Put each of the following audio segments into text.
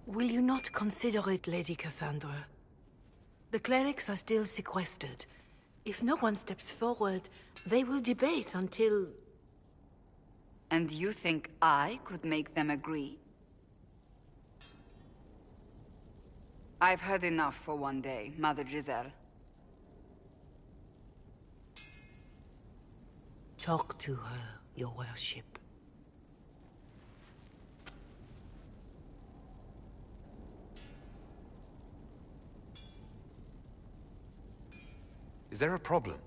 Will you not consider it, Lady Cassandra? The clerics are still sequestered. If no one steps forward, they will debate until... And you think I could make them agree? I've heard enough for one day, Mother Giselle. Talk to her, your worship. Is there a problem?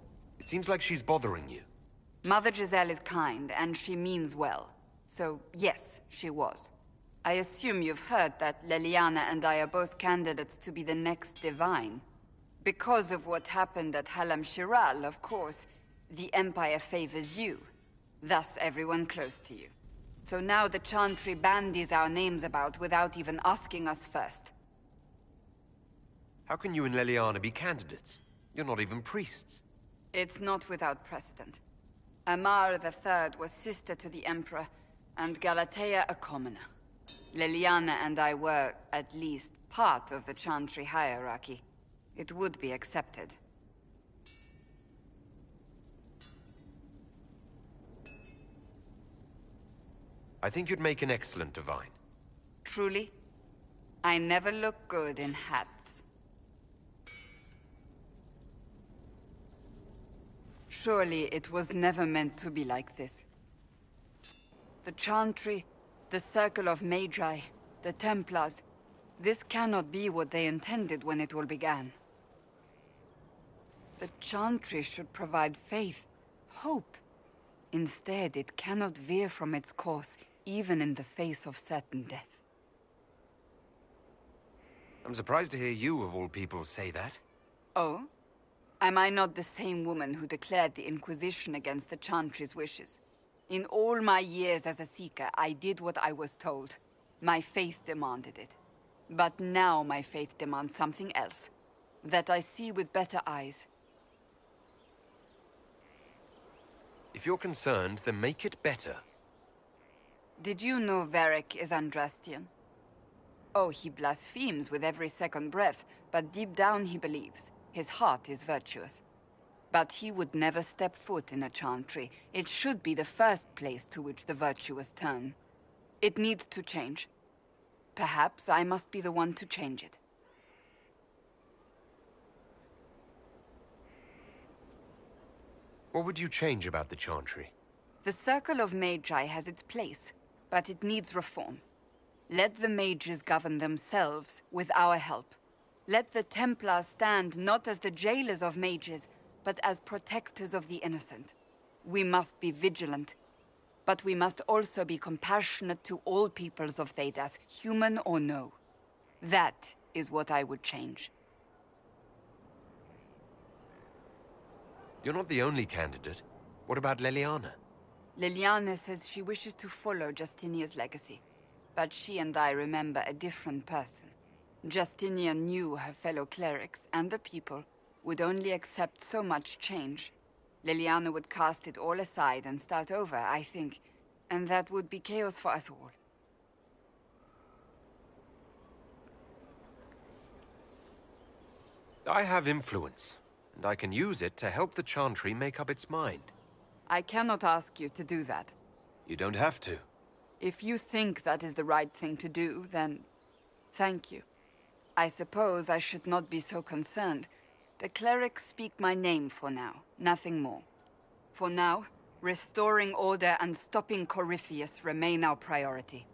It seems like she's bothering you. Mother Giselle is kind, and she means well. So, yes, she was. I assume you've heard that Leliana and I are both candidates to be the next Divine. Because of what happened at Halam Shiral, of course, the Empire favors you. Thus, everyone close to you. So now the Chantry bandies our names about without even asking us first. How can you and Leliana be candidates? You're not even priests. It's not without precedent. Amar III was sister to the Emperor, and Galatea a commoner. Leliana and I were, at least, part of the Chantry hierarchy. It would be accepted. I think you'd make an excellent Divine. Truly? I never look good in hats. Surely it was never meant to be like this. The Chantry, the Circle of Magi, the Templars, this cannot be what they intended when it all began. The Chantry should provide faith, hope. Instead, it cannot veer from its course, even in the face of certain death. I'm surprised to hear you, of all people, say that. Oh? Am I not the same woman who declared the Inquisition against the Chantry's wishes? In all my years as a Seeker, I did what I was told. My faith demanded it. But now my faith demands something else. That I see with better eyes. If you're concerned, then make it better. Did you know Varric is Andrastian? Oh, he blasphemes with every second breath, but deep down he believes. His heart is virtuous. But he would never step foot in a Chantry. It should be the first place to which the virtuous turn. It needs to change. Perhaps I must be the one to change it. What would you change about the Chantry? The Circle of Magi has its place, but it needs reform. Let the mages govern themselves with our help. Let the Templars stand not as the jailers of mages, but as protectors of the innocent. We must be vigilant, but we must also be compassionate to all peoples of Thedas, human or no. That is what I would change. You're not the only candidate. What about Leliana? Leliana says she wishes to follow Justinia's legacy, but she and I remember a different person. Justinia knew her fellow clerics and the people would only accept so much change. Leliana would cast it all aside and start over, I think, and that would be chaos for us all. I have influence, and I can use it to help the Chantry make up its mind. I cannot ask you to do that. You don't have to. If you think that is the right thing to do, then thank you. I suppose I should not be so concerned. The clerics speak my name for now, nothing more. For now, restoring order and stopping Corypheus remain our priority.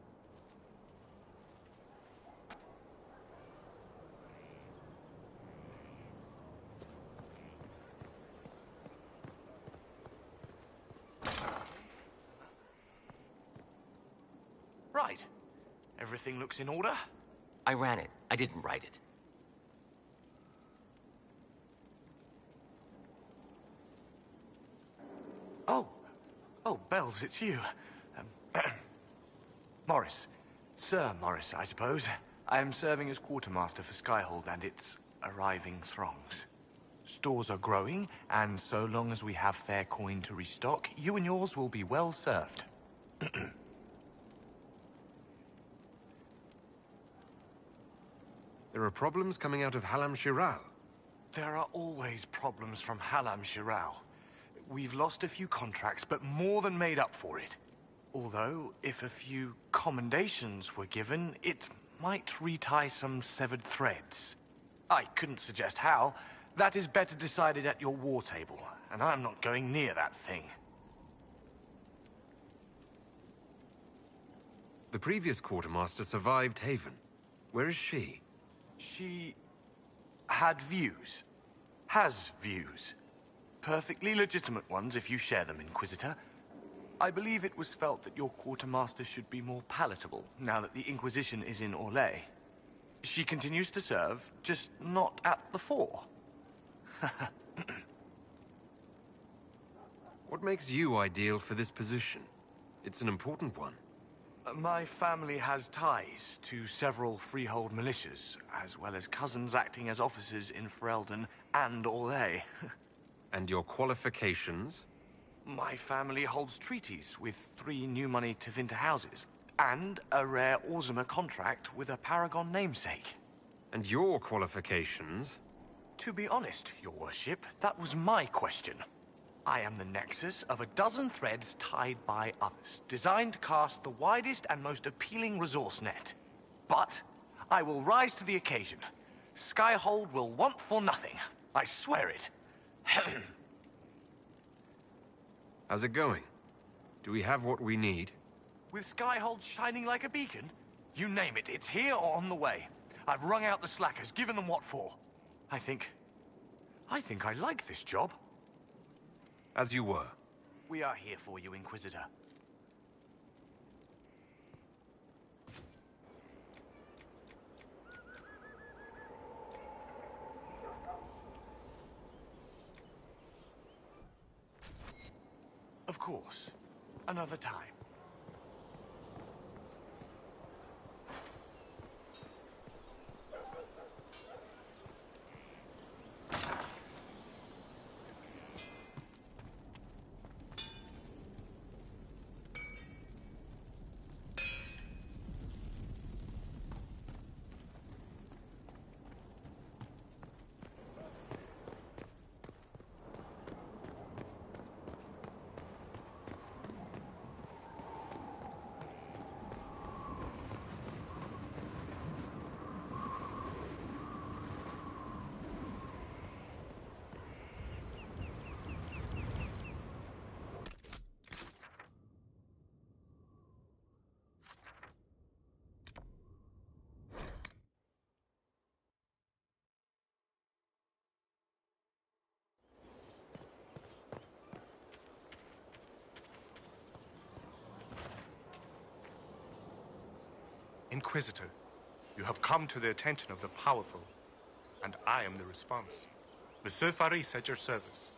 Right. Everything looks in order? I ran it. I didn't write it. Oh, Bells, it's you. Morris. Sir Morris, I suppose. I am serving as quartermaster for Skyhold and its arriving throngs. Stores are growing, and so long as we have fair coin to restock, you and yours will be well served. There are problems coming out of Halam Shiral. There are always problems from Halam Shiral. We've lost a few contracts, but more than made up for it. Although, if a few commendations were given, it might retie some severed threads. I couldn't suggest how. That is better decided at your war table, and I'm not going near that thing. The previous quartermaster survived Haven. Where is she? She had views. Has views. Perfectly legitimate ones if you share them, Inquisitor. I believe it was felt that your quartermaster should be more palatable now that the Inquisition is in Orlais. She continues to serve, just not at the fore. What makes you ideal for this position? It's an important one. My family has ties to several freehold militias, as well as cousins acting as officers in Ferelden and Orlais. And your qualifications? My family holds treaties with 3 New Money Tevinter houses, and a rare Orzuma contract with a Paragon namesake. And your qualifications? To be honest, your worship, that was my question. I am the nexus of a dozen threads tied by others, designed to cast the widest and most appealing resource net. But I will rise to the occasion. Skyhold will want for nothing. I swear it. How's it going? Do we have what we need? With Skyhold shining like a beacon? You name it, it's here or on the way. I've wrung out the slackers, given them what for. I think I like this job. As you were. We are here for you, Inquisitor. Of course. Another time. Inquisitor, you have come to the attention of the powerful, and I am the response. Monsieur Faris at your service.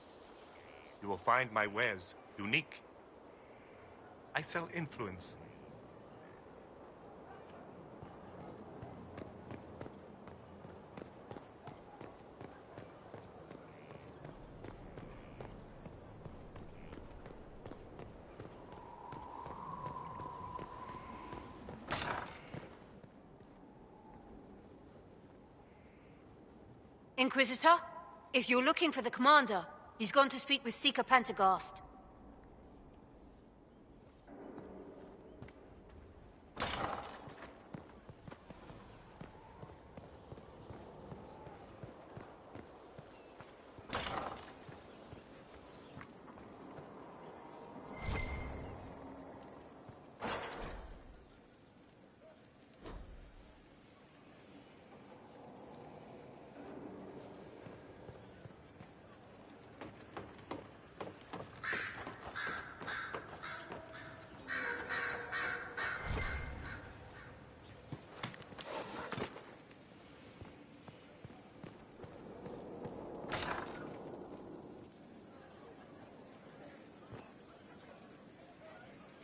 You will find my wares unique. I sell influence. Inquisitor, if you're looking for the commander, he's gone to speak with Seeker Pentagast.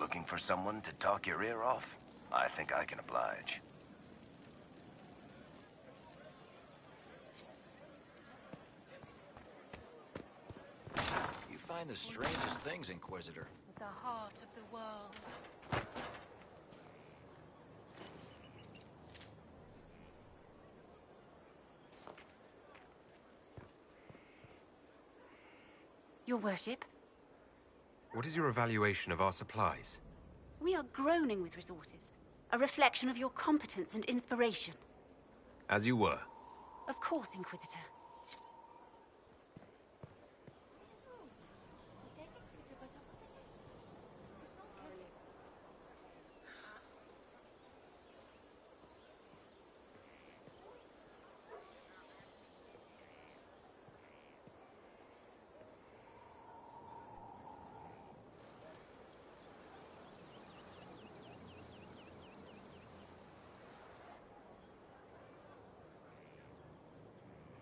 Looking for someone to talk your ear off? I think I can oblige. You find the strangest things, Inquisitor. The heart of the world. Your worship? What is your evaluation of our supplies? We are groaning with resources. A reflection of your competence and inspiration. As you were. Of course, Inquisitor.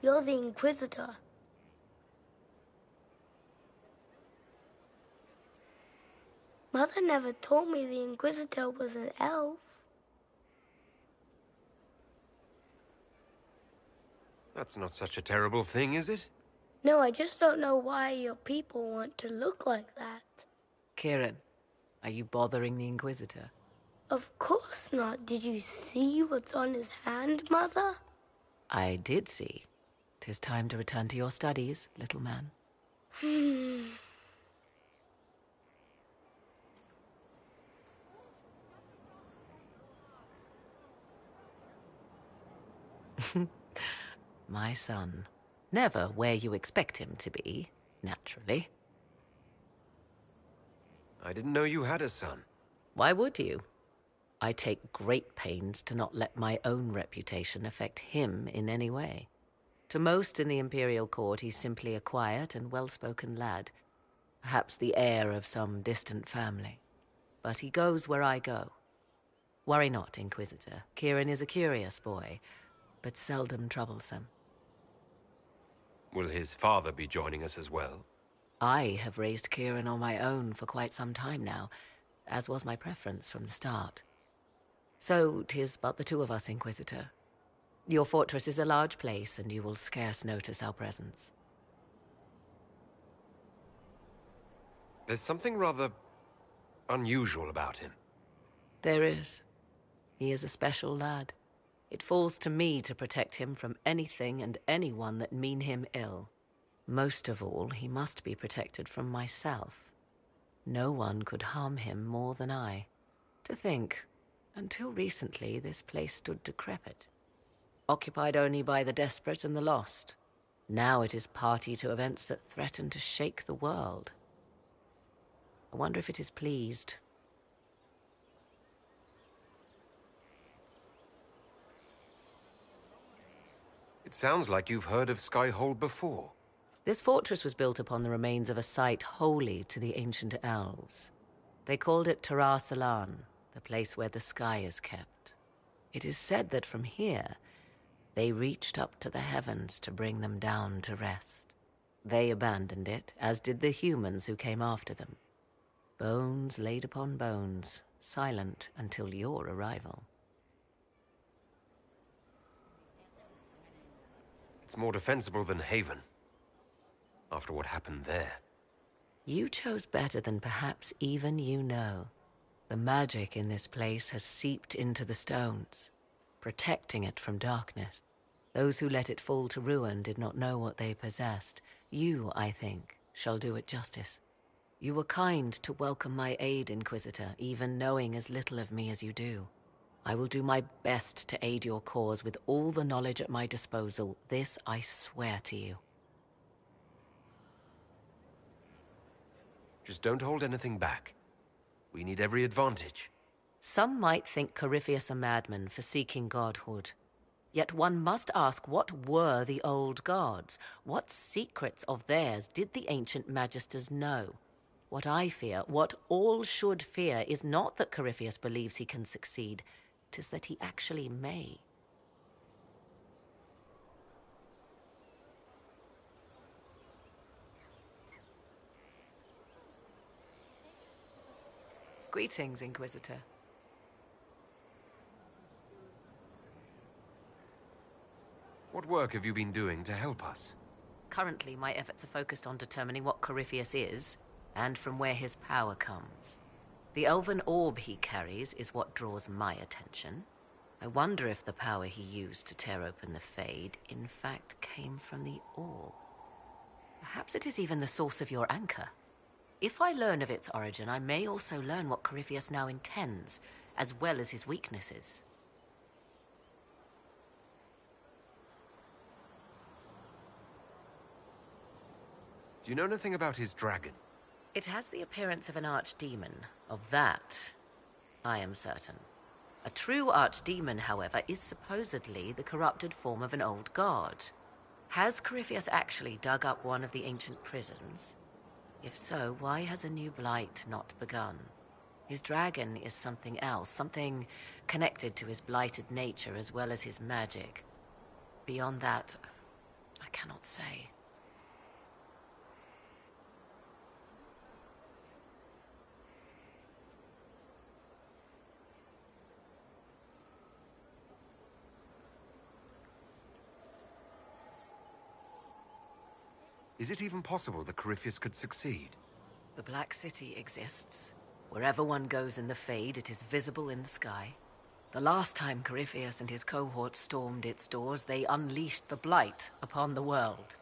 You're the Inquisitor. Mother never told me the Inquisitor was an elf. That's not such a terrible thing, is it? No, I just don't know why your people want to look like that. Kieran, are you bothering the Inquisitor? Of course not. Did you see what's on his hand, Mother? I did see. 'Tis time to return to your studies, little man. My son. Never where you expect him to be, naturally. I didn't know you had a son. Why would you? I take great pains to not let my own reputation affect him in any way. To most in the Imperial Court, he's simply a quiet and well-spoken lad, perhaps the heir of some distant family. But he goes where I go. Worry not, Inquisitor. Kieran is a curious boy, but seldom troublesome. Will his father be joining us as well? I have raised Kieran on my own for quite some time now, as was my preference from the start. So 'tis but the two of us, Inquisitor. Your fortress is a large place, and you will scarce notice our presence. There's something rather unusual about him. There is. He is a special lad. It falls to me to protect him from anything and anyone that mean him ill. Most of all, he must be protected from myself. No one could harm him more than I. To think, until recently this place stood decrepit, occupied only by the desperate and the lost. Now it is party to events that threaten to shake the world. I wonder if it is pleased. It sounds like you've heard of Skyhold before. This fortress was built upon the remains of a site holy to the ancient elves. They called it Salan, the place where the sky is kept. It is said that from here, they reached up to the heavens to bring them down to rest. They abandoned it, as did the humans who came after them. Bones laid upon bones, silent until your arrival. It's more defensible than Haven, after what happened there. You chose better than perhaps even you know. The magic in this place has seeped into the stones, protecting it from darkness. Those who let it fall to ruin did not know what they possessed. You, I think, shall do it justice. You were kind to welcome my aid, Inquisitor, even knowing as little of me as you do. I will do my best to aid your cause with all the knowledge at my disposal. This I swear to you. Just don't hold anything back. We need every advantage. Some might think Corypheus a madman for seeking godhood. Yet one must ask, what were the old gods? What secrets of theirs did the ancient magisters know? What I fear, what all should fear, is not that Corypheus believes he can succeed. 'Tis that he actually may. Greetings, Inquisitor. What work have you been doing to help us? Currently, my efforts are focused on determining what Corypheus is, and from where his power comes. The elven orb he carries is what draws my attention. I wonder if the power he used to tear open the Fade, in fact, came from the orb. Perhaps it is even the source of your anchor. If I learn of its origin, I may also learn what Corypheus now intends, as well as his weaknesses. Do you know anything about his dragon? It has the appearance of an archdemon. Of that, I am certain. A true archdemon, however, is supposedly the corrupted form of an old god. Has Corypheus actually dug up one of the ancient prisons? If so, why has a new blight not begun? His dragon is something else, something connected to his blighted nature as well as his magic. Beyond that, I cannot say. Is it even possible that Corypheus could succeed? The Black City exists. Wherever one goes in the Fade, it is visible in the sky. The last time Corypheus and his cohort stormed its doors, they unleashed the Blight upon the world.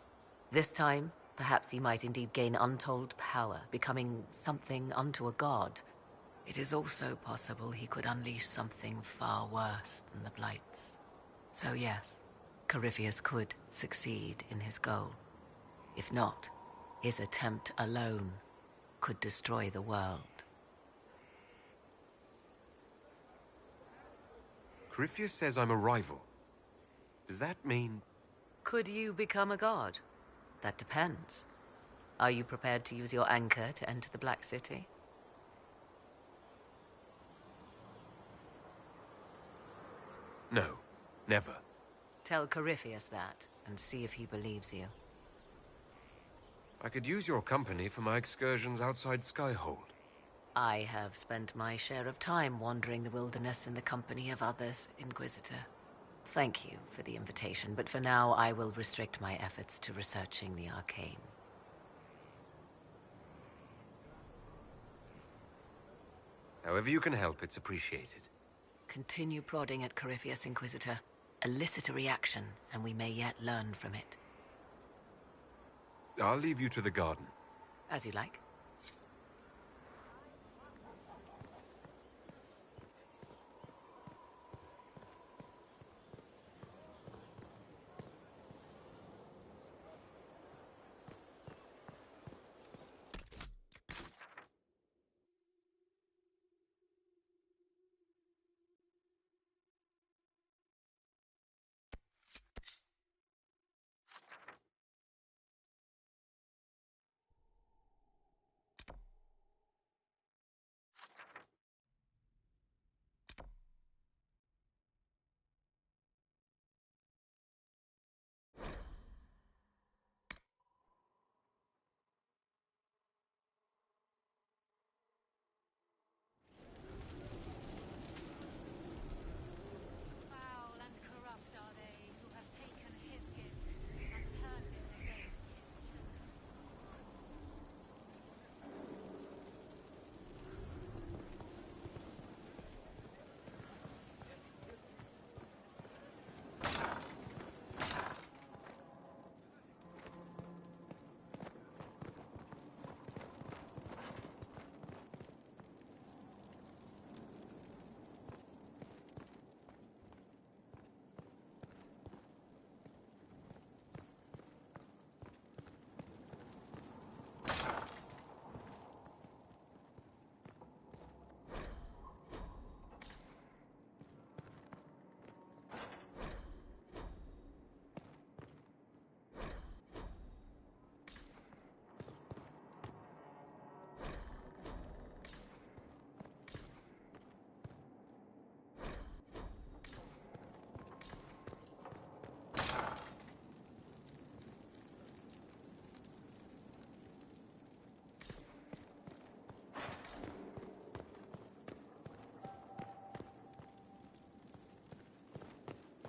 This time, perhaps he might indeed gain untold power, becoming something unto a god. It is also possible he could unleash something far worse than the Blights. So yes, Corypheus could succeed in his goal. If not, his attempt alone could destroy the world. Corypheus says I'm a rival. Does that mean... Could you become a god? That depends. Are you prepared to use your anchor to enter the Black City? No, never. Tell Corypheus that, and see if he believes you. I could use your company for my excursions outside Skyhold. I have spent my share of time wandering the wilderness in the company of others, Inquisitor. Thank you for the invitation, but for now I will restrict my efforts to researching the arcane. However you can help, it's appreciated. Continue prodding at Corypheus, Inquisitor. Elicit a reaction, and we may yet learn from it. I'll leave you to the garden. As you like.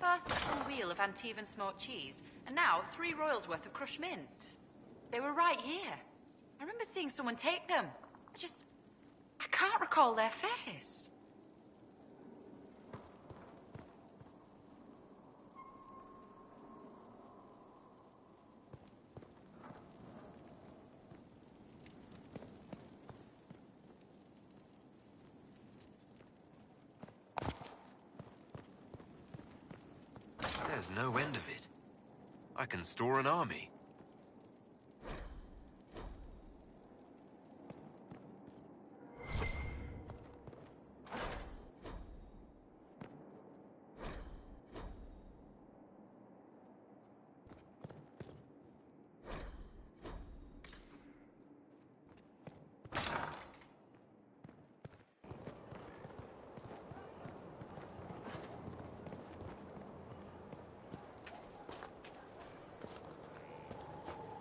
First, a full wheel of Antivan smoked cheese, and now 3 royals worth of crushed mint. They were right here. I remember seeing someone take them. I can't recall their face. There's no end of it. I can store an army.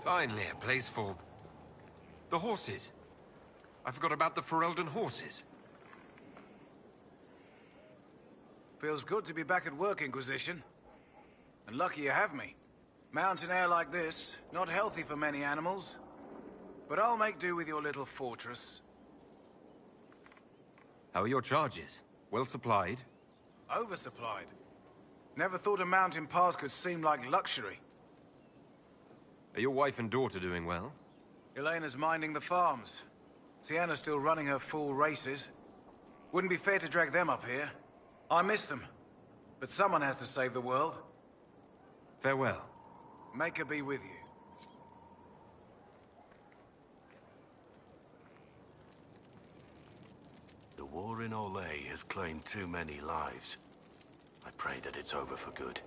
Finally, a place for... the horses. I forgot about the Ferelden horses. Feels good to be back at work, Inquisition. And lucky you have me. Mountain air like this, not healthy for many animals. But I'll make do with your little fortress. How are your charges? Well supplied? Oversupplied. Never thought a mountain pass could seem like luxury. Are your wife and daughter doing well? Elena's minding the farms. Sienna's still running her full races. Wouldn't be fair to drag them up here. I miss them. But someone has to save the world. Farewell. Make her be with you. The war in Olay has claimed too many lives. I pray that it's over for good.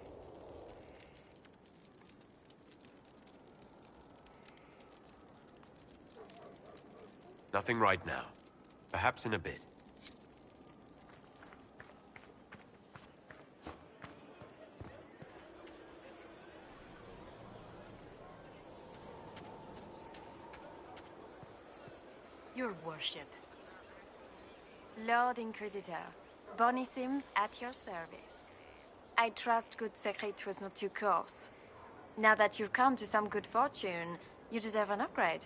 Nothing right now. Perhaps in a bit. Your worship. Lord Inquisitor, Bonnie Sims at your service. I trust good secret was not too coarse. Now that you've come to some good fortune, you deserve an upgrade.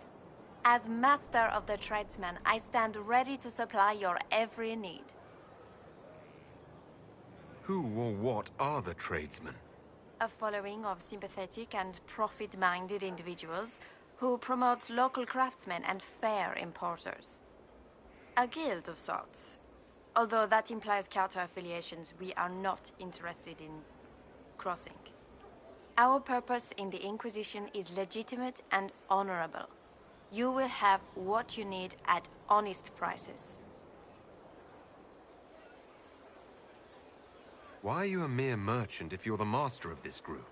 As master of the tradesman, I stand ready to supply your every need. Who or what are the tradesmen? A following of sympathetic and profit-minded individuals who promote local craftsmen and fair importers. A guild of sorts. Although that implies counter-affiliations we are not interested in crossing. Our purpose in the Inquisition is legitimate and honorable. You will have what you need at honest prices. Why are you a mere merchant if you're the master of this group?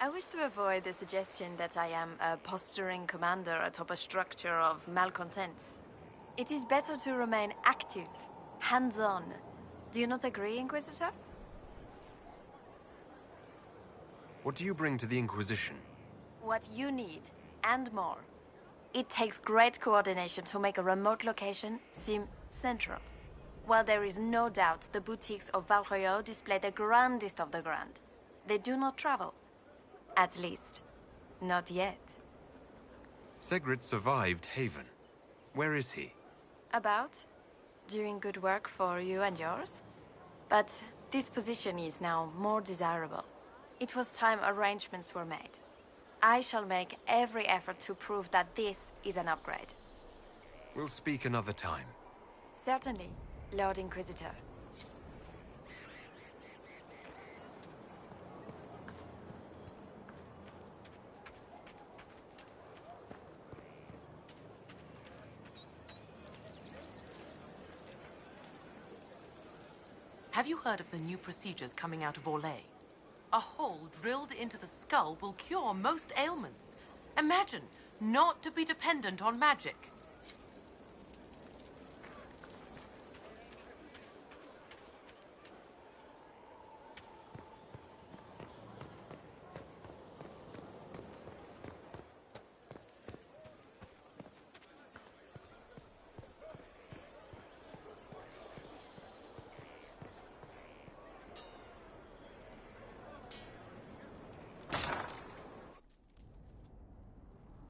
I wish to avoid the suggestion that I am a posturing commander atop a structure of malcontents. It is better to remain active, hands-on. Do you not agree, Inquisitor? What do you bring to the Inquisition? What you need, and more. It takes great coordination to make a remote location seem central. While there is no doubt the boutiques of Val Royeaux display the grandest of the grand, they do not travel. At least, not yet. Segret survived Haven. Where is he? About? Doing good work for you and yours? But this position is now more desirable. It was time arrangements were made. I shall make every effort to prove that this is an upgrade. We'll speak another time. Certainly, Lord Inquisitor. Have you heard of the new procedures coming out of Orlais? A hole drilled into the skull will cure most ailments. Imagine not to be dependent on magic.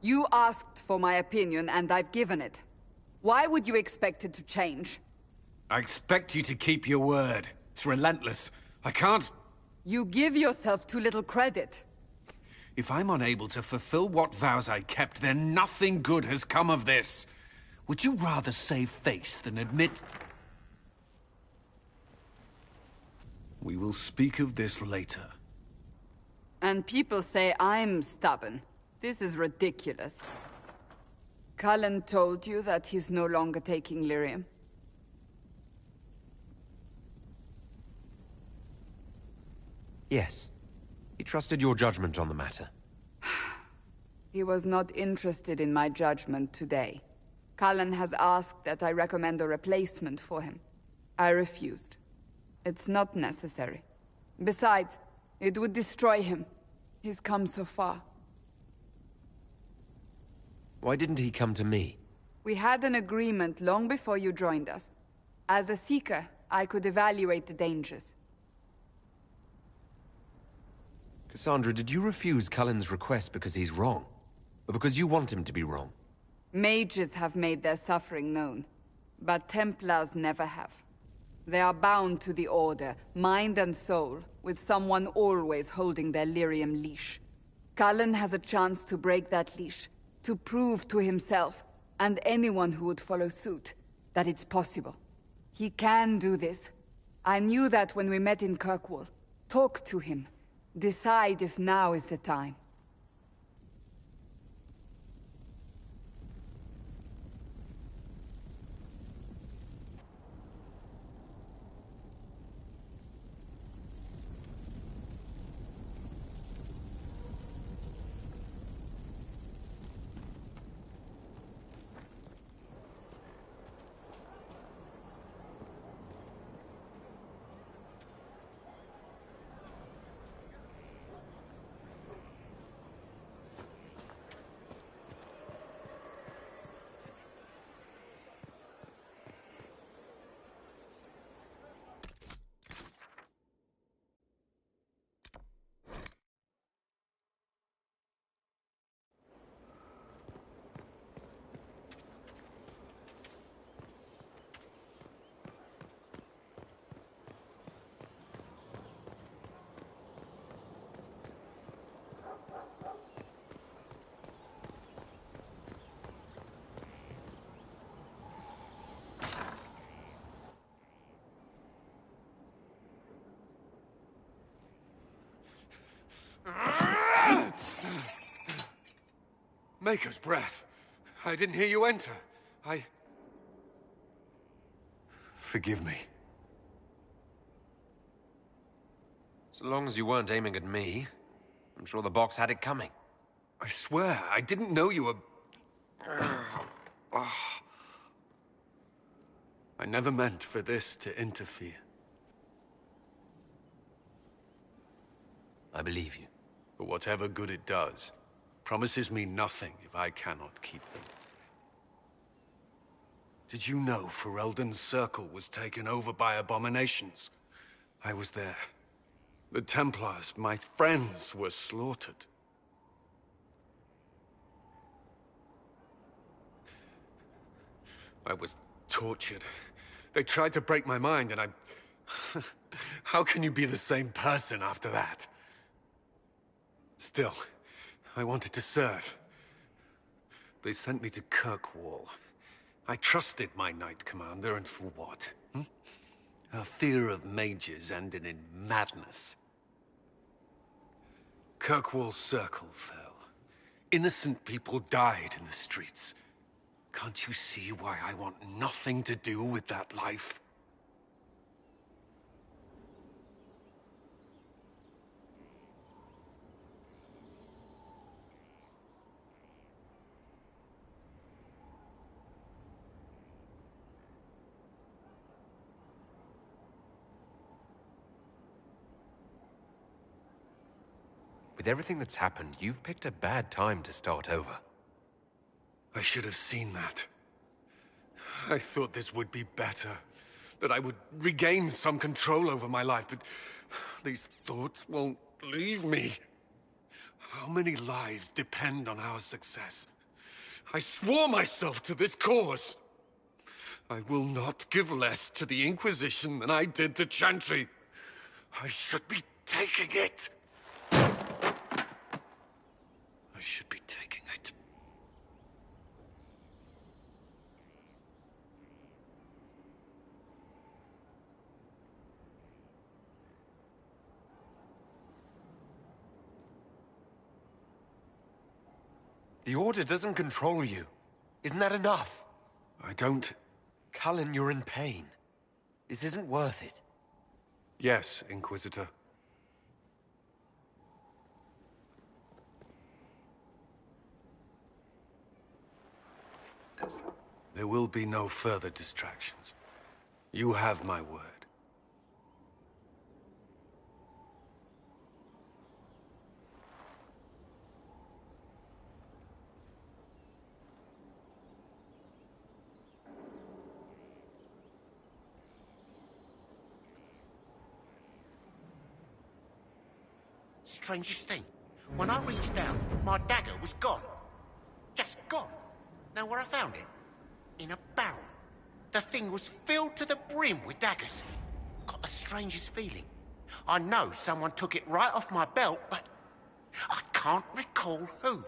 You asked for my opinion, and I've given it. Why would you expect it to change? I expect you to keep your word. It's relentless. I can't... You give yourself too little credit. If I'm unable to fulfill what vows I kept, then nothing good has come of this. Would you rather save face than admit... We will speak of this later. And people say I'm stubborn. This is ridiculous. Cullen told you that he's no longer taking lyrium? Yes. He trusted your judgment on the matter. He was not interested in my judgment today. Cullen has asked that I recommend a replacement for him. I refused. It's not necessary. Besides, it would destroy him. He's come so far. Why didn't he come to me? We had an agreement long before you joined us. As a Seeker, I could evaluate the dangers. Cassandra, did you refuse Cullen's request because he's wrong? Or because you want him to be wrong? Mages have made their suffering known, but Templars never have. They are bound to the Order, mind and soul, with someone always holding their lyrium leash. Cullen has a chance to break that leash, to prove to himself, and anyone who would follow suit, that it's possible. He can do this. I knew that when we met in Kirkwall. Talk to him. Decide if now is the time. Maker's breath. I didn't hear you enter. Forgive me. So long as you weren't aiming at me, I'm sure the box had it coming. I swear, I didn't know you were... I never meant for this to interfere. I believe you. But whatever good it does, promises me nothing if I cannot keep them. Did you know Ferelden's circle was taken over by abominations? I was there. The Templars, my friends, were slaughtered. I was tortured. They tried to break my mind, and I... How can you be the same person after that? Still, I wanted to serve. They sent me to Kirkwall. I trusted my Knight Commander, and for what? Her fear of mages ended in madness. Kirkwall's circle fell. Innocent people died in the streets. Can't you see why I want nothing to do with that life? With everything that's happened, you've picked a bad time to start over. I should have seen that. I thought this would be better. That I would regain some control over my life, but these thoughts won't leave me. How many lives depend on our success? I swore myself to this cause. I will not give less to the Inquisition than I did to Chantry. I should be taking it. I should be taking it. The Order doesn't control you. Isn't that enough? I don't... Cullen, you're in pain. This isn't worth it. Yes, Inquisitor. There will be no further distractions. You have my word. Strangest thing. When I reached down, my dagger was gone. Just gone. Know where I found it? In a barrel. The thing was filled to the brim with daggers. Got the strangest feeling. I know someone took it right off my belt, but I can't recall who.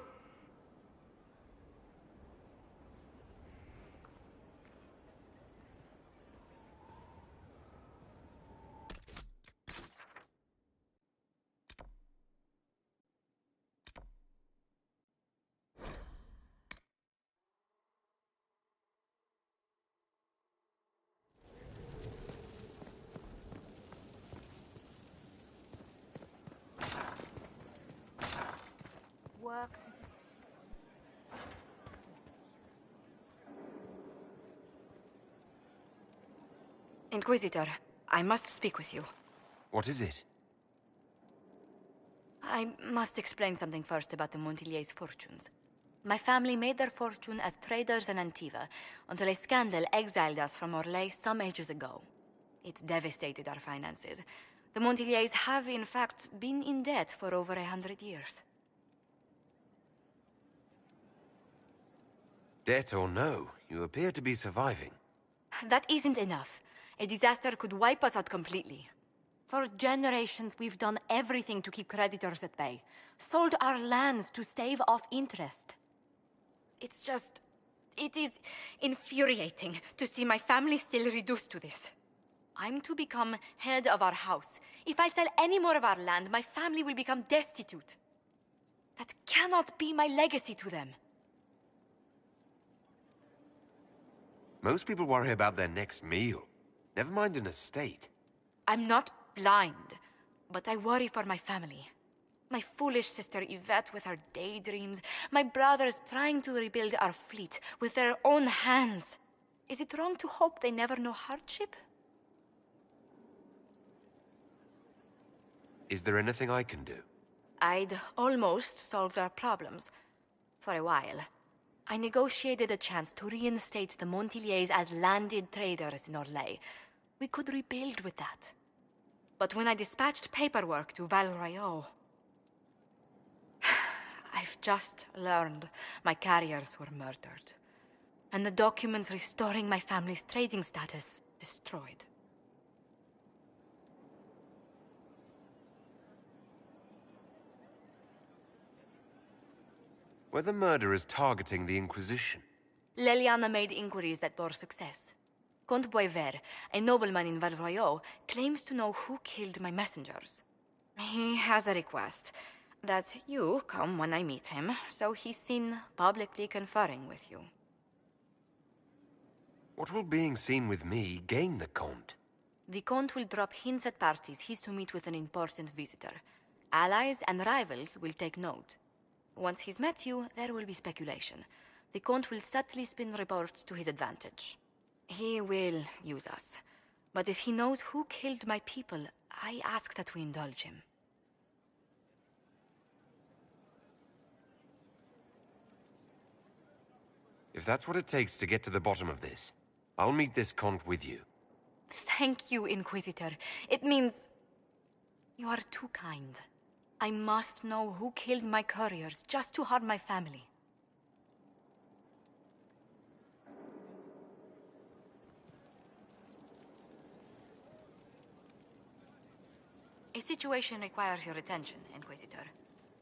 Work. Inquisitor, I must speak with you. What is it? I must explain something first about the Montilier's fortunes. My family made their fortune as traders in Antiva until a scandal exiled us from Orlais some ages ago. It devastated our finances. The Montilier's have, in fact, been in debt for over 100 years. Debt or no, you appear to be surviving. That isn't enough. A disaster could wipe us out completely. For generations, we've done everything to keep creditors at bay. Sold our lands to stave off interest. It is infuriating to see my family still reduced to this. I'm to become head of our house. If I sell any more of our land, my family will become destitute. That cannot be my legacy to them. Most people worry about their next meal. Never mind an estate. I'm not blind, but I worry for my family. My foolish sister Yvette with her daydreams. My brothers trying to rebuild our fleet with their own hands. Is it wrong to hope they never know hardship? Is there anything I can do? I'd almost solved our problems. For a while. I negotiated a chance to reinstate the Montilier's as landed traders in Orlais. We could rebuild with that. But when I dispatched paperwork to Val Royeaux, I've just learned my carriers were murdered. And the documents restoring my family's trading status destroyed. Were the murderers targeting the Inquisition? Leliana made inquiries that bore success. Comte Boisvert, a nobleman in Val Royeaux, claims to know who killed my messengers. He has a request that you come when I meet him, so he's seen publicly conferring with you. What will being seen with me gain the Comte? The Comte will drop hints at parties he's to meet with an important visitor. Allies and rivals will take note. Once he's met you, there will be speculation. The Comte will subtly spin reports to his advantage. He will use us. But if he knows who killed my people, I ask that we indulge him. If that's what it takes to get to the bottom of this, I'll meet this Comte with you. Thank you, Inquisitor. It means... you are too kind. I must know who killed my couriers just to harm my family. A situation requires your attention, Inquisitor.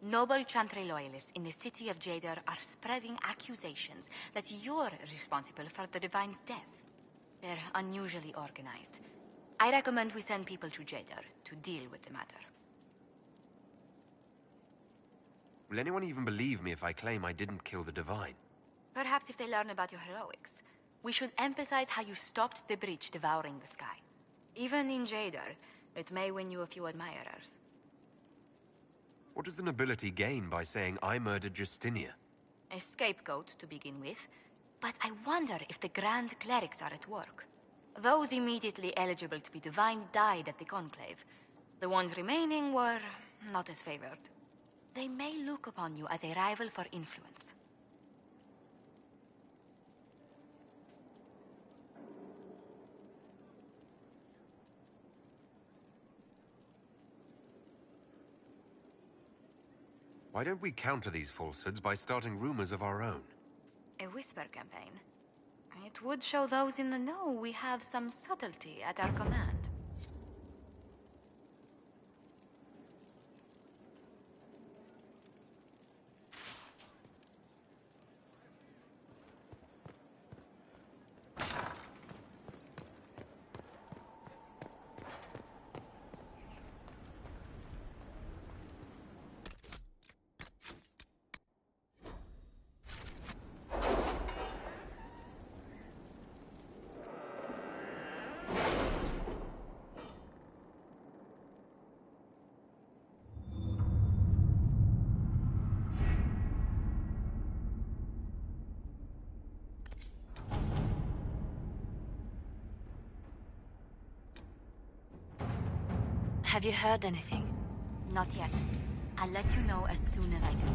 Noble Chantry loyalists in the city of Jadar are spreading accusations that you're responsible for the Divine's death. They're unusually organized. I recommend we send people to Jadar to deal with the matter. Will anyone even believe me if I claim I didn't kill the Divine? Perhaps if they learn about your heroics, we should emphasize how you stopped the breach devouring the sky. Even in Jadar, it may win you a few admirers. What does the nobility gain by saying I murdered Justinia? A scapegoat to begin with, but I wonder if the Grand Clerics are at work. Those immediately eligible to be divine died at the Conclave. The ones remaining were not as favored. They may look upon you as a rival for influence. Why don't we counter these falsehoods by starting rumors of our own? A whisper campaign. It would show those in the know we have some subtlety at our command. Have you heard anything? Not yet. I'll let you know as soon as I do.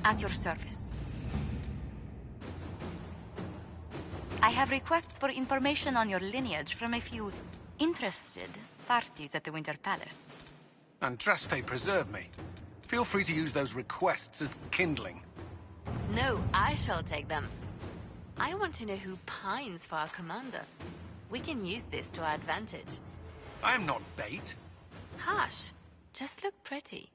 At your service. I have requests for information on your lineage from a few interested parties at the Winter Palace. Andraste, preserve me. Feel free to use those requests as kindling. No, I shall take them. I want to know who pines for our commander. We can use this to our advantage. I'm not bait. Hush. Just look pretty.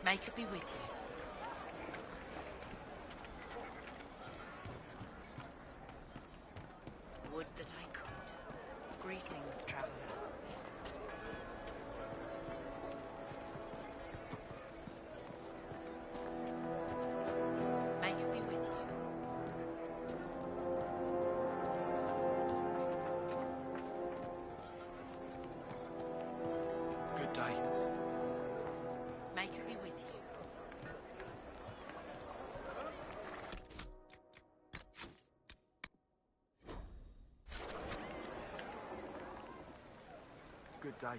May it be with you. Would that I could. Greetings, traveler. May it be with you. Good day. May it be with you. Good day.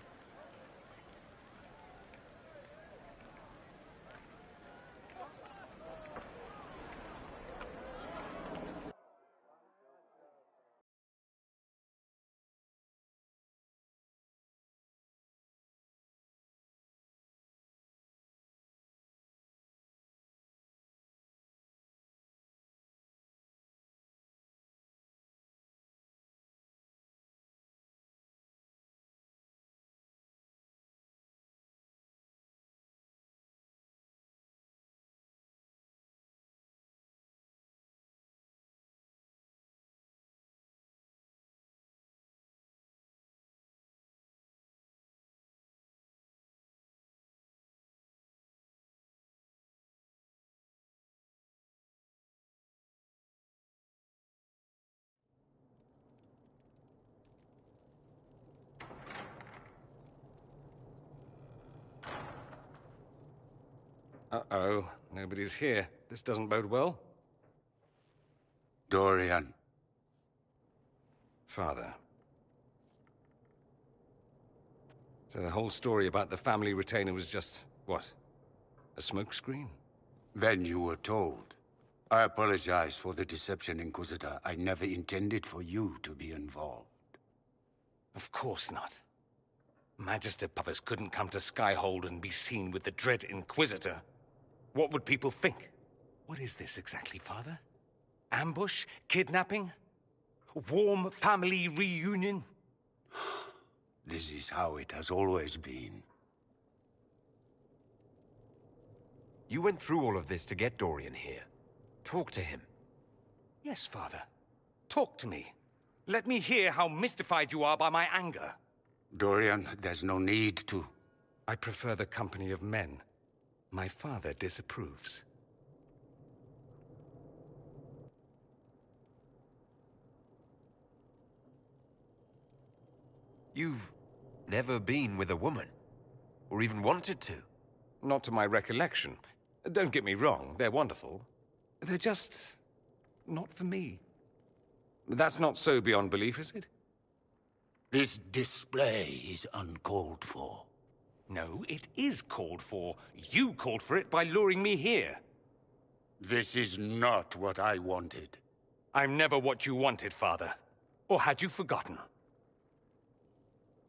Uh-oh. Nobody's here. This doesn't bode well. Dorian. Father. So the whole story about the family retainer was just, what? A smokescreen? Then you were told. I apologize for the deception, Inquisitor. I never intended for you to be involved. Of course not. Magister Puffers couldn't come to Skyhold and be seen with the dread Inquisitor. What would people think? What is this exactly, Father? Ambush? Kidnapping? Warm family reunion? This is how it has always been. You went through all of this to get Dorian here. Talk to him. Yes, Father. Talk to me. Let me hear how mystified you are by my anger. Dorian, there's no need to. I prefer the company of men. My father disapproves. You've never been with a woman? Or even wanted to? Not to my recollection. Don't get me wrong, they're wonderful. They're just not for me. That's not so beyond belief, is it? This display is uncalled for. No, it is called for. You called for it by luring me here. This is not what I wanted. I'm never what you wanted, Father. Or had you forgotten?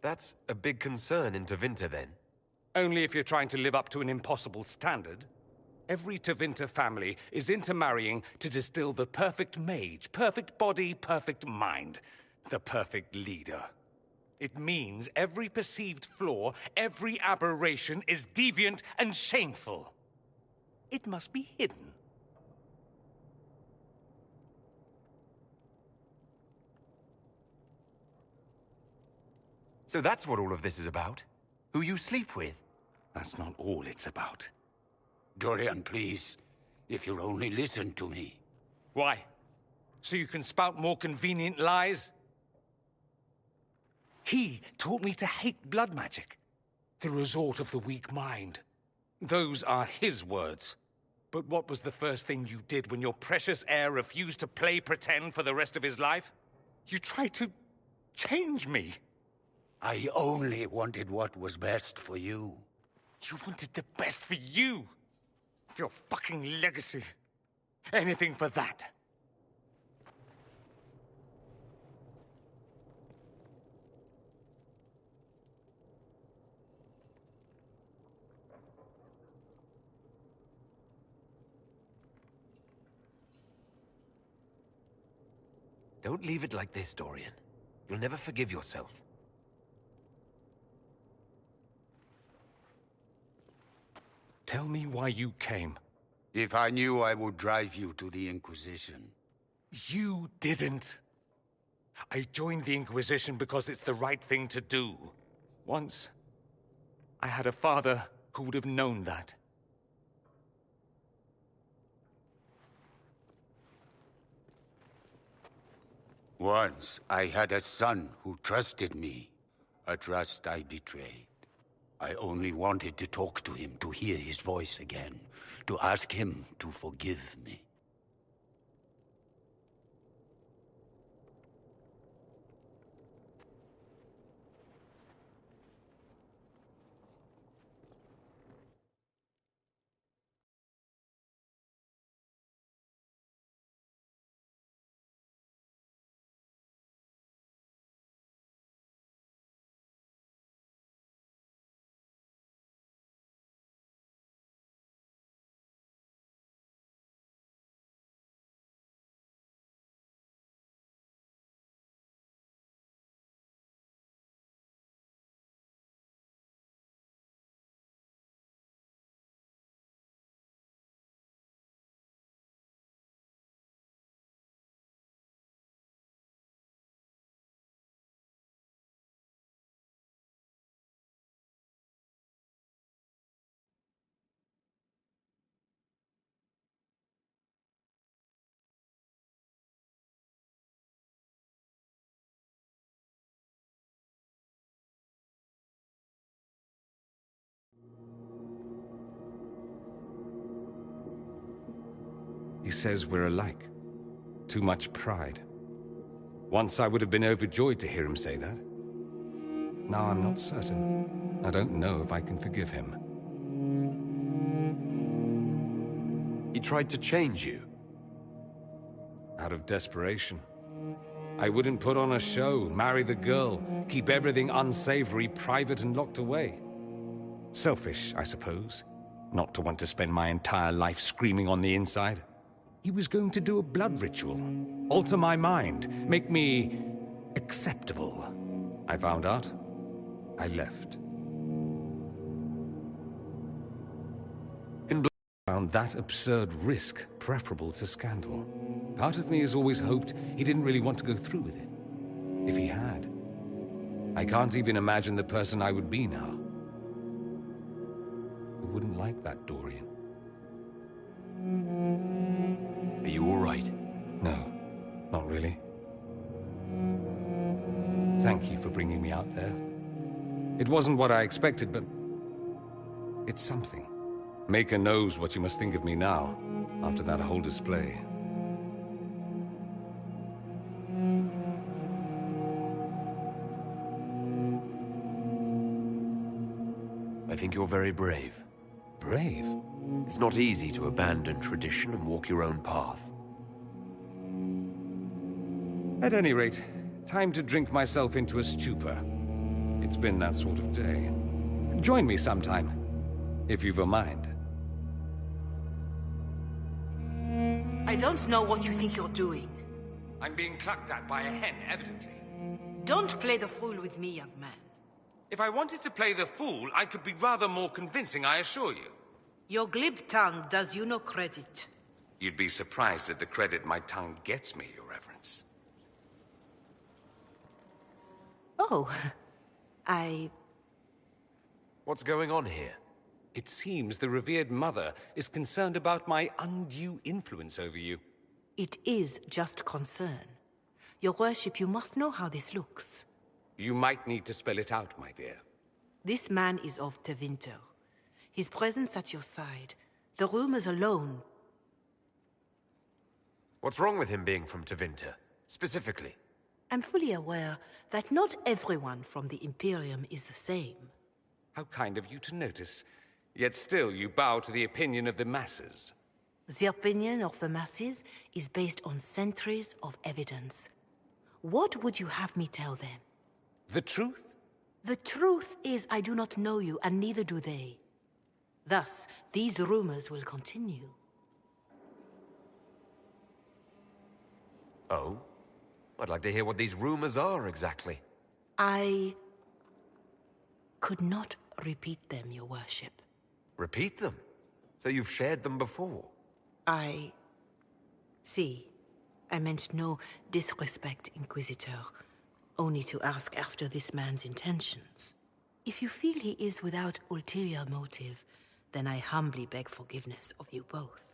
That's a big concern in Tevinter, then. Only if you're trying to live up to an impossible standard. Every Tevinter family is intermarrying to distill the perfect mage, perfect body, perfect mind, the perfect leader. It means every perceived flaw, every aberration is deviant and shameful. It must be hidden. So that's what all of this is about? Who you sleep with? That's not all it's about. Dorian, please. If you'll only listen to me. Why? So you can spout more convenient lies? He taught me to hate blood magic. The resort of the weak mind. Those are his words. But what was the first thing you did when your precious heir refused to play pretend for the rest of his life? You tried to change me. I only wanted what was best for you. You wanted the best for you. Your fucking legacy. Anything for that. Don't leave it like this, Dorian. You'll never forgive yourself. Tell me why you came. If I knew, I would drive you to the Inquisition. You didn't. I joined the Inquisition because it's the right thing to do. Once, I had a father who would have known that. Once, I had a son who trusted me. A trust I betrayed. I only wanted to talk to him, to hear his voice again, to ask him to forgive me. He says we're alike. Too much pride. Once I would have been overjoyed to hear him say that. Now I'm not certain. I don't know if I can forgive him. He tried to change you? Out of desperation. I wouldn't put on a show, marry the girl, keep everything unsavory, private and locked away. Selfish, I suppose. Not to want to spend my entire life screaming on the inside. He was going to do a blood ritual, alter my mind, make me acceptable. I found out. I left. In blood, I found that absurd risk preferable to scandal. Part of me has always hoped he didn't really want to go through with it. If he had, I can't even imagine the person I would be now. Who wouldn't like that, Dorian? Are you all right? No, not really. Thank you for bringing me out there. It wasn't what I expected, but it's something. Maker knows what you must think of me now, after that whole display. I think you're very brave. Brave? It's not easy to abandon tradition and walk your own path. At any rate, time to drink myself into a stupor. It's been that sort of day. Join me sometime, if you've a mind. I don't know what you think you're doing. I'm being clucked at by a hen, evidently. Don't play the fool with me, young man. If I wanted to play the fool, I could be rather more convincing, I assure you. Your glib tongue does you no credit. You'd be surprised at the credit my tongue gets me, Your Reverence. Oh, What's going on here? It seems the revered mother is concerned about my undue influence over you. It is just concern. Your worship, you must know how this looks. You might need to spell it out, my dear. This man is of Tevinter. His presence at your side, the rumors alone. What's wrong with him being from Tevinter, specifically? I'm fully aware that not everyone from the Imperium is the same. How kind of you to notice. Yet still you bow to the opinion of the masses. The opinion of the masses is based on centuries of evidence. What would you have me tell them? The truth? The truth is I do not know you, and neither do they. Thus, these rumors will continue. Oh? I'd like to hear what these rumors are, exactly. I could not repeat them, your worship. Repeat them? So you've shared them before? See, I meant no disrespect, Inquisitor. Only to ask after this man's intentions. If you feel he is without ulterior motive, then I humbly beg forgiveness of you both.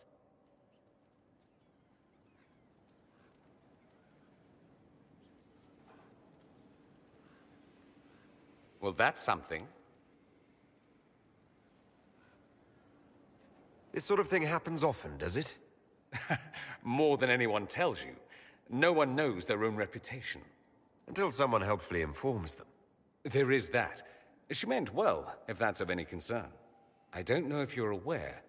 Well, that's something. This sort of thing happens often, does it? More than anyone tells you. No one knows their own reputation. Until someone helpfully informs them. There is that. She meant well, if that's of any concern. I don't know if you're aware,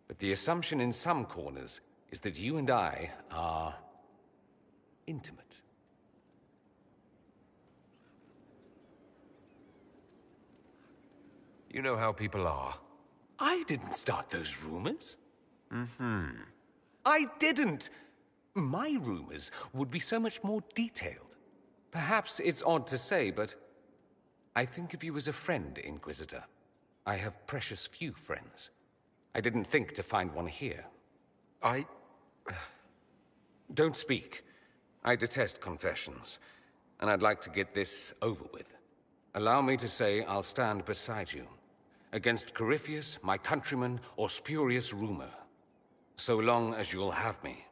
but the assumption in some corners is that you and I are intimate. You know how people are. I didn't start those rumors. Mm-hmm. I didn't! My rumors would be so much more detailed. Perhaps it's odd to say, but I think of you as a friend, Inquisitor. I have precious few friends. I didn't think to find one here. Don't speak. I detest confessions, and I'd like to get this over with. Allow me to say I'll stand beside you, against Corypheus, my countrymen, or spurious rumor, so long as you'll have me.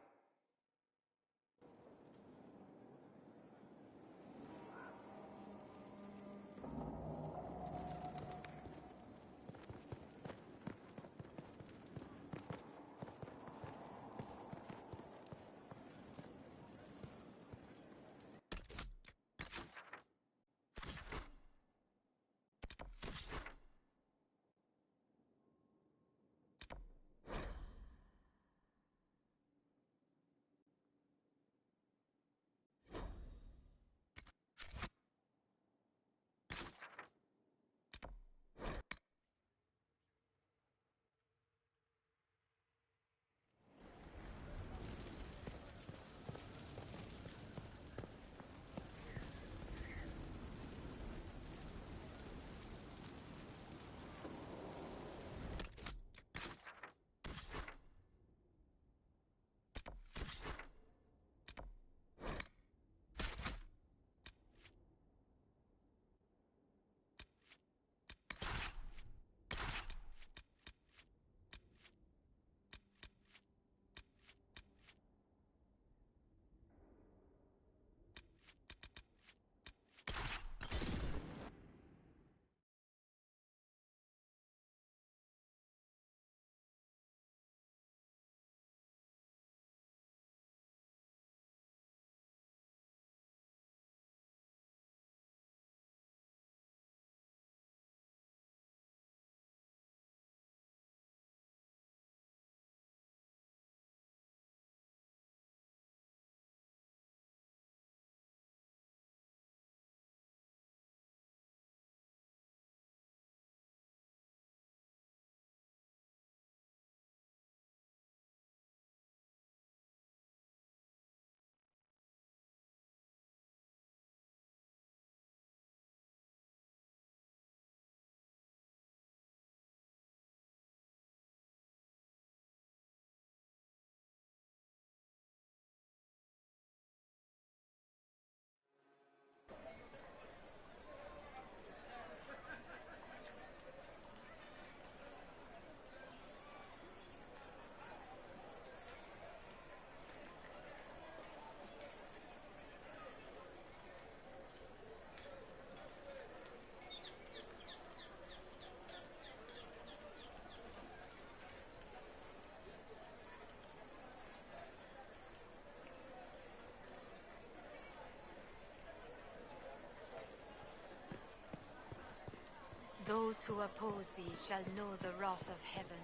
Those who oppose thee shall know the wrath of heaven.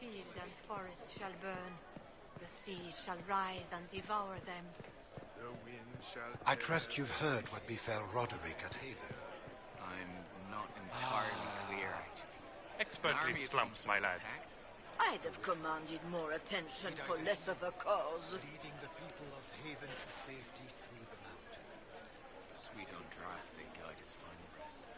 Field and forest shall burn. The sea shall rise and devour them. The wind shall... I trust you've heard what befell Roderick at Haven. I'm not entirely clear, actually. Expertly slumped, my lad. I'd have commanded more attention for less of a cause. Leading the people of Haven to safety through the mountains. Sweet Andraste guide his final rest.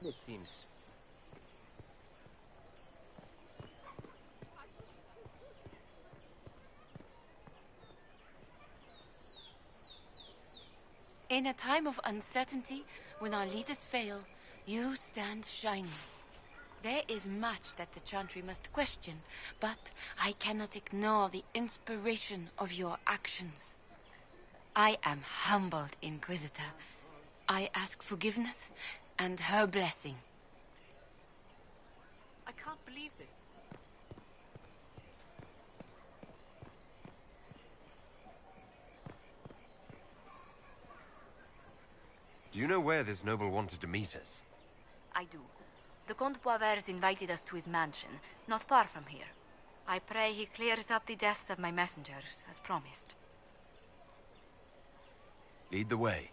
It seems. In a time of uncertainty, when our leaders fail, you stand shining. There is much that the Chantry must question, but I cannot ignore the inspiration of your actions. I am humbled, Inquisitor. I ask forgiveness and her blessing. I can't believe this. Do you know where this noble wanted to meet us? I do. The Comte Boisvert invited us to his mansion, not far from here. I pray he clears up the deaths of my messengers, as promised. Lead the way.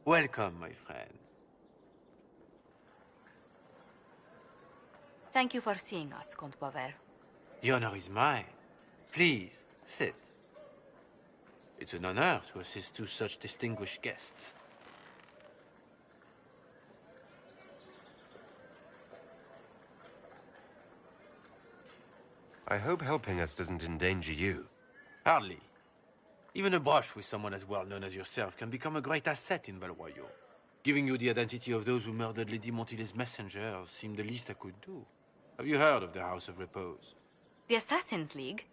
Welcome, my friend. Thank you for seeing us, Comte Boisvert. The honor is mine. Please, sit. It's an honor to assist two such distinguished guests. I hope helping us doesn't endanger you. Hardly. Even a brush with someone as well known as yourself can become a great asset in Val Royeaux. Giving you the identity of those who murdered Lady Montily's messengers seemed the least I could do. Have you heard of the House of Repose? The Assassin's League?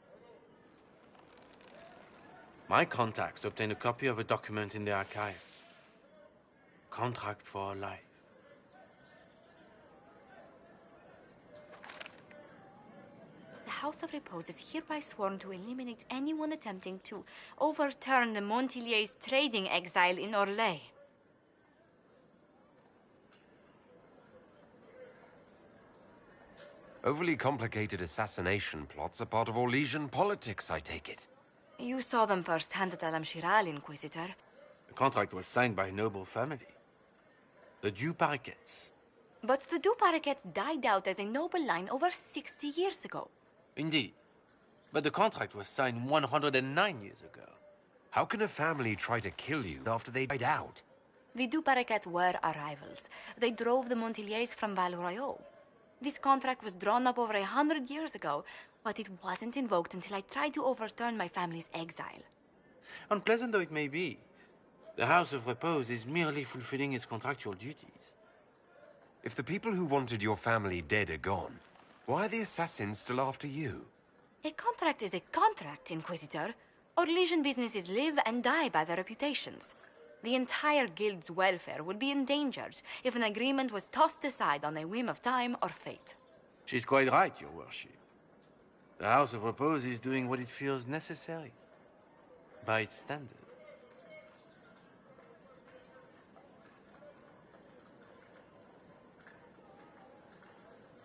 My contacts obtained a copy of a document in the archives. Contract for life. The House of Repose is hereby sworn to eliminate anyone attempting to overturn the Montiliers' trading exile in Orlais. Overly complicated assassination plots are part of Orlesian politics, I take it. You saw them firsthand at Alam-Shiral, Inquisitor. The contract was signed by a noble family. The Du Paraquets. But the Du Paraquets died out as a noble line over 60 years ago. Indeed. But the contract was signed 109 years ago. How can a family try to kill you after they died out? The Du Paraquets were our rivals. They drove the Montiliers from Val Royeaux. This contract was drawn up over 100 years ago, but it wasn't invoked until I tried to overturn my family's exile. Unpleasant though it may be, the House of Repose is merely fulfilling its contractual duties. If the people who wanted your family dead are gone, why are the assassins still after you? A contract is a contract, Inquisitor. Orlesian businesses live and die by their reputations. The entire guild's welfare would be endangered if an agreement was tossed aside on a whim of time or fate. She's quite right, Your Worship. The House of Repose is doing what it feels necessary, by its standards.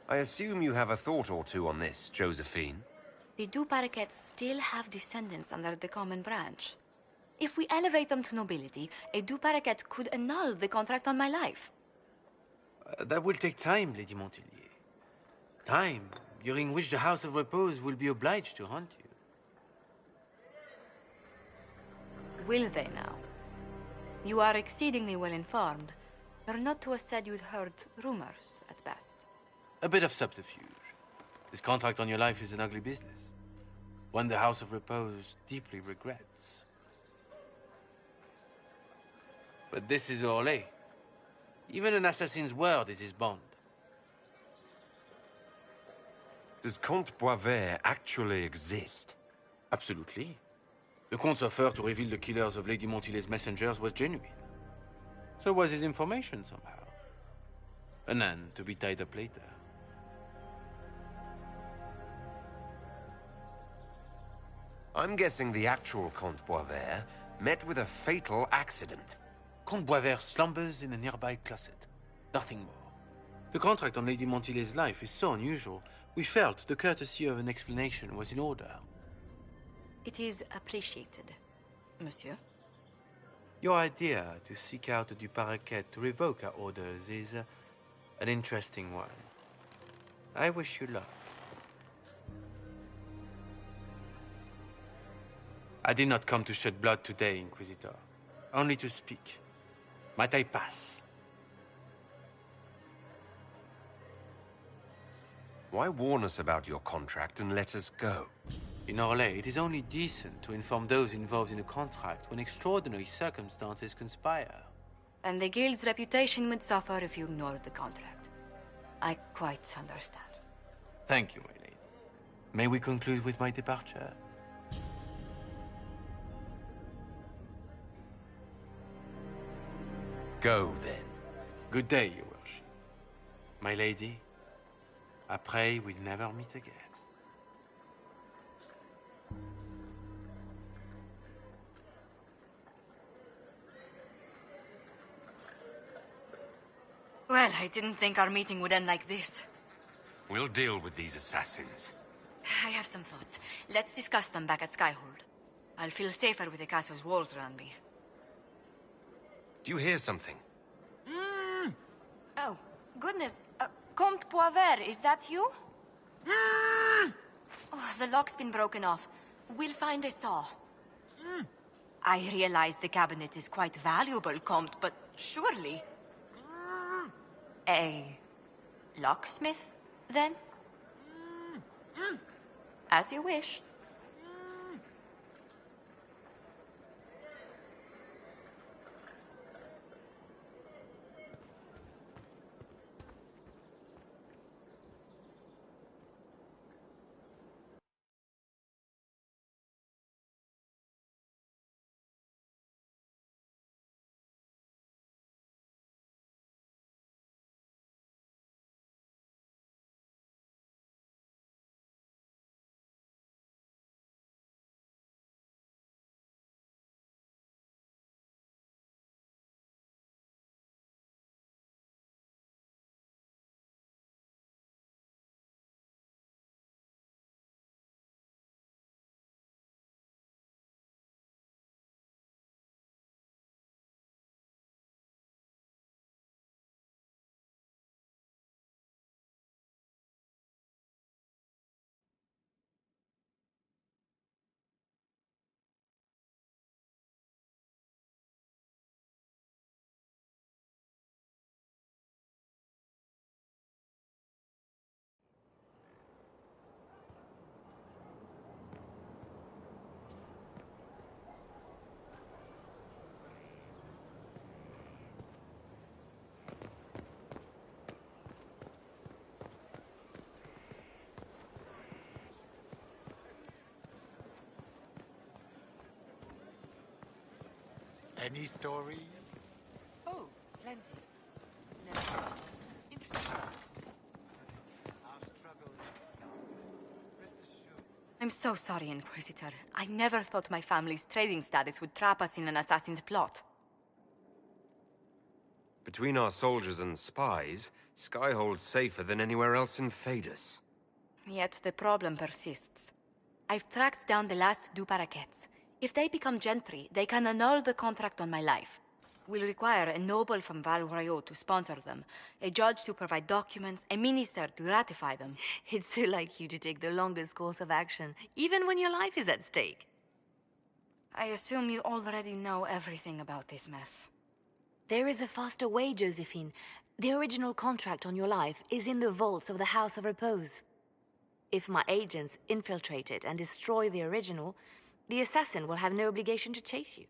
I assume you have a thought or two on this, Josephine. The Du Paraquets still have descendants under the common branch. If we elevate them to nobility, a Du Paraquet could annul the contract on my life. That will take time, Lady Montilier. Time during which the House of Repose will be obliged to hunt you. Will they now? You are exceedingly well informed. You're not to have said you'd heard rumors, at best. A bit of subterfuge. This contract on your life is an ugly business. One the House of Repose deeply regrets. But this is Orlais. Even an assassin's word is his bond. Does Comte Boisvert actually exist? Absolutely. The Comte's offer to reveal the killers of Lady Montile's messengers was genuine. So was his information somehow. An end to be tied up later. I'm guessing the actual Comte Boisvert met with a fatal accident. Comte Boisvert slumbers in a nearby closet. Nothing more. The contract on Lady Montile's life is so unusual, we felt the courtesy of an explanation was in order. It is appreciated, monsieur. Your idea to seek out Du Paraquet to revoke our orders is an interesting one. I wish you luck. I did not come to shed blood today, Inquisitor. Only to speak. Might I pass? Why warn us about your contract and let us go? In Orlais, it is only decent to inform those involved in a contract when extraordinary circumstances conspire. And the guild's reputation would suffer if you ignored the contract. I quite understand. Thank you, my lady. May we conclude with my departure? Go, then. Good day, your worship. My lady, I pray we never meet again. Well, I didn't think our meeting would end like this. We'll deal with these assassins. I have some thoughts. Let's discuss them back at Skyhold. I'll feel safer with the castle's walls around me. Do you hear something? Oh, goodness. Comte Boisvert, is that you? Oh, the lock's been broken off. We'll find a saw. I realize the cabinet is quite valuable, Comte, but surely... A locksmith, then? As you wish. Any stories? Oh, plenty. No. I'm so sorry, Inquisitor. I never thought my family's trading status would trap us in an assassin's plot. Between our soldiers and spies, Skyhold's safer than anywhere else in Thedas. Yet the problem persists. I've tracked down the last Du Paraquets. If they become gentry, they can annul the contract on my life. We'll require a noble from Val Royaux to sponsor them, a judge to provide documents, a minister to ratify them. It's so like you to take the longest course of action, even when your life is at stake. I assume you already know everything about this mess. There is a faster way, Josephine. The original contract on your life is in the vaults of the House of Repose. If my agents infiltrate it and destroy the original, the assassin will have no obligation to chase you.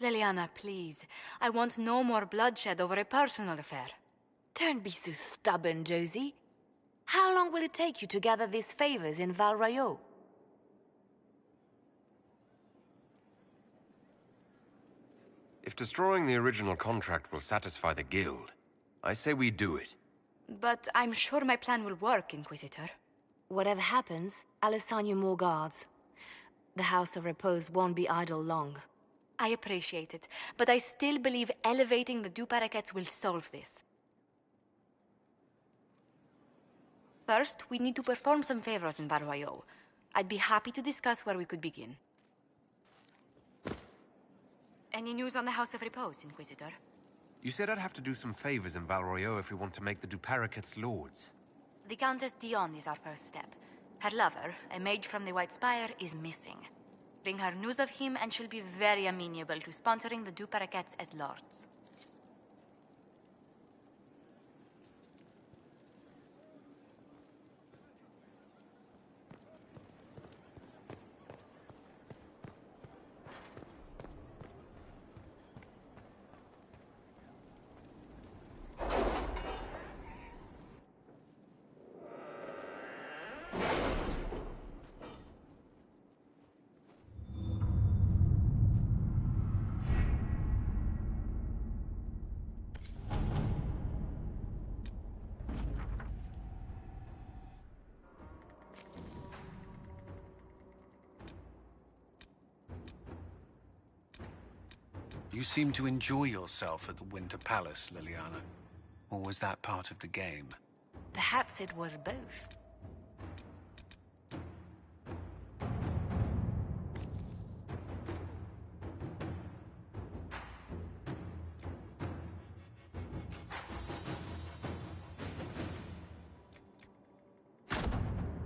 Leliana, please. I want no more bloodshed over a personal affair. Don't be so stubborn, Josie. How long will it take you to gather these favors in Val Royeaux? If destroying the original contract will satisfy the Guild, I say we do it. But I'm sure my plan will work, Inquisitor. Whatever happens, I'll assign you more guards. The House of Repose won't be idle long. I appreciate it, but I still believe elevating the Duparakets will solve this. First, we need to perform some favors in Val Royeaux. I'd be happy to discuss where we could begin. Any news on the House of Repose, Inquisitor? You said I'd have to do some favors in Val Royeaux if we want to make the Duparakets lords. The Countess Dion is our first step. Her lover, a mage from the White Spire, is missing. Bring her news of him and she'll be very amenable to sponsoring the Duparakets as lords. You seem to enjoy yourself at the Winter Palace, Leliana. Or was that part of the game? Perhaps it was both.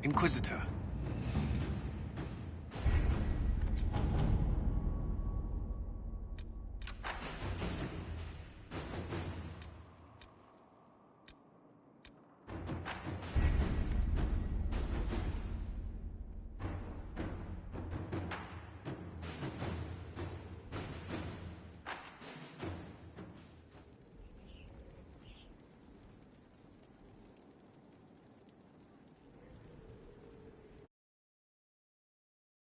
Inquisitor,